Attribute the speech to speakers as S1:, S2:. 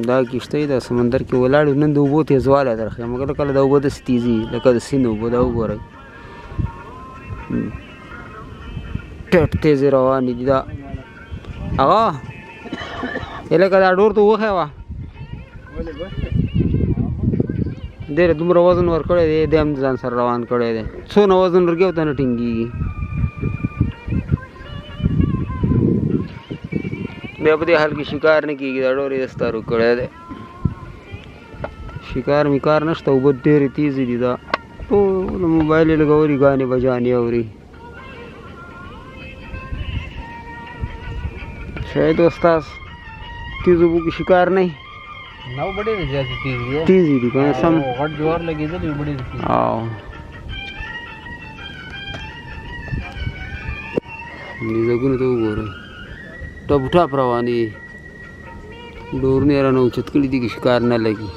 S1: دا کښتۍ د سمندر کې ولاړ نن د اوبو تیزوالی درخی مګر کله د اوبو داسې تیزي لکه د سیند اوبه دا وګورئ ټټ تیزې روانې دي دا هغه لکه دا ډور ته وښیوه ډېر دومره وزن ورکړی دی دی هم ځان سره روان کړی دی څونه وزن ورکړي او ته نه ټینګېږي بیا په دې حال کې شکار نه کېږي دا ډور یې دستارو کړی دی شکار میکار نشته اوبه ډېرې تیزې دي دا ټول موبایل یې لګولي ګانې بجانې اوري شاید استاد تیز اوبو کې شکار نه
S2: نو بڑے زیادہ
S1: تیزی دی کنه سم
S2: غټ جوار لګېدلې بڑے
S1: او دې زګونه ته وګورئ ټپ ټپ روانې ډورنې رانه اوچت کړي دي چې شکار نه لګي